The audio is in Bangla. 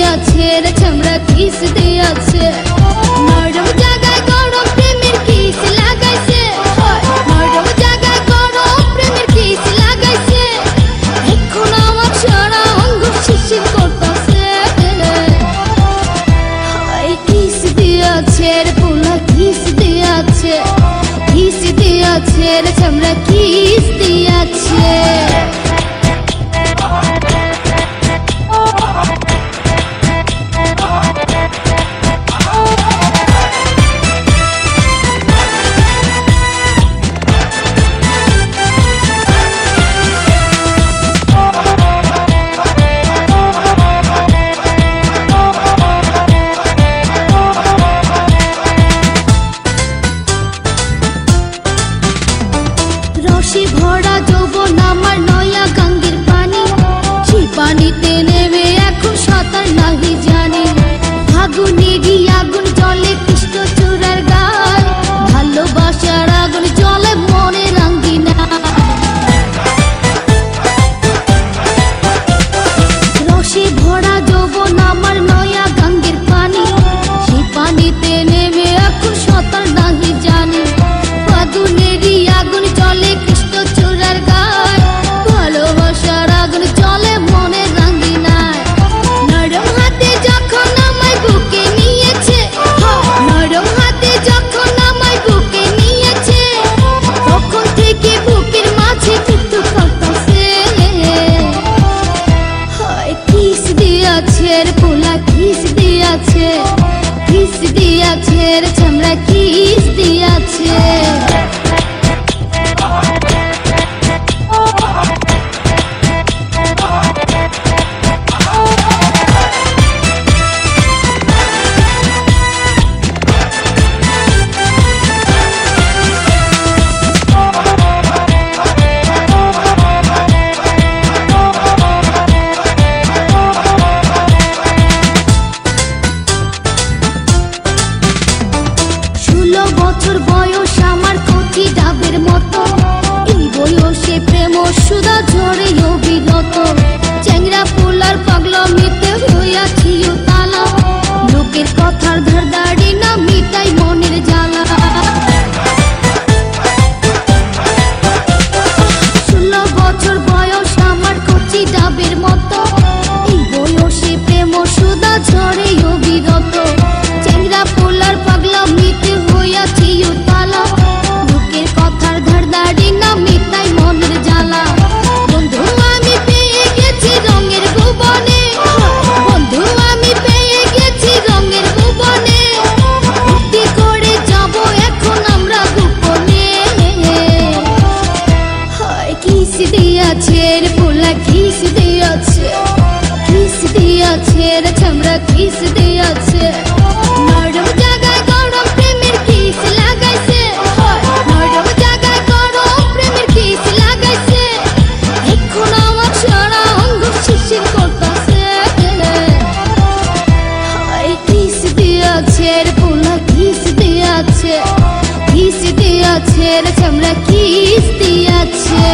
দিয়াছে রে চামড়া কিস দিয়াছে নরম জায়গায় গরম প্রেমের কিস লাগাইছে নরম জায়গায় গরম প্রেমের কিস লাগাইছে এখন আমার সারা অঙ্গ শিরশির করতেছে কিস দিয়াছে রে পোলা কিস দিয়াছে রে চামড়া কিস দিয়াছে রসে ভরা যৌবন আমার নয়া গাঙ্গের পানি সেই পানিতে নেমে এখন সাঁতার নাহি জানি ফাগুনেরই আগুন জলে কৃষ্ণ চূড়ার গায় ভালোবাসার আগুন জলে মনে রাঙ্গিনা রসে ভরা যৌবন আমার নয়া গাঙ্গের পানি সেই পানিতে নেমে এখন সাঁতার নাহি জানি ফাগুনেরই আগুন জলে কৃষ্ণ চূড়ার গায় ভালোবাসার আগুন জলে মনে রাঙ্গিনায় নরম হাতে যখন আমায় বুকে নিয়েছে নরম হাতে যখন আমায় বুকে নিয়েছে তখন থেকে বুকের মাঝে কিন্তু করতেছে কিস দিয়াছে রে পোলা কিস দিয়াছে রে চামড়া কিস দিয়াছে বছর বয়স আমার কচি ডাবের মতো এই বয়সে প্রেম সুধা ঝরে অবিরত চ্যাংরা পোলার পাগলামিতে হইয়াছি তালা লোকের কথার ধারদাড়ি না মিটাই মনের জ্বালা 16 বছর বয়স আমার কচি ডাবের মতো এই বয়সে প্রেম সুধা ঝরে অবিরত চ্যাংরা পোলার পাগলামিতে হইয়াছি তালা লোকের কথার ধারদাড়ি না মিটাই মনের জ্বালা বন্ধু আমি পেয়ে গেছি রঙের ভুবনে বন্ধু আমি পেয়ে গেছি রঙের ভুবনে ভক্তি করে যাব এখন আমরা গোপনে কিস দিয়াছে রে পোলা কিস দিয়াছে রে চামড়া কিস দিয়াছে নরম জায়গায় গরম প্রেমের কিস লাগাইছে নরম জায়গায় গরম প্রেমের কিস লাগাইছে এখন আমার সারা অঙ্গ শিরশির করতেছে কিস দিয়াছে রে পোলা কিস দিয়াছে রে চামড়া কিস দিয়াছে